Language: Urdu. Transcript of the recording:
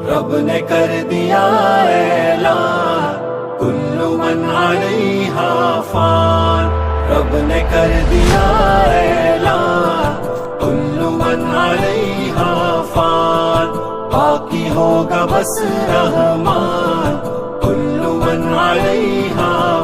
رب نے کر دیا اعلان کلو من علیہا فان، رب نے کر دیا اعلان کلو من علیہا فان، باقی ہوگا بس رحمان کلو من علیہا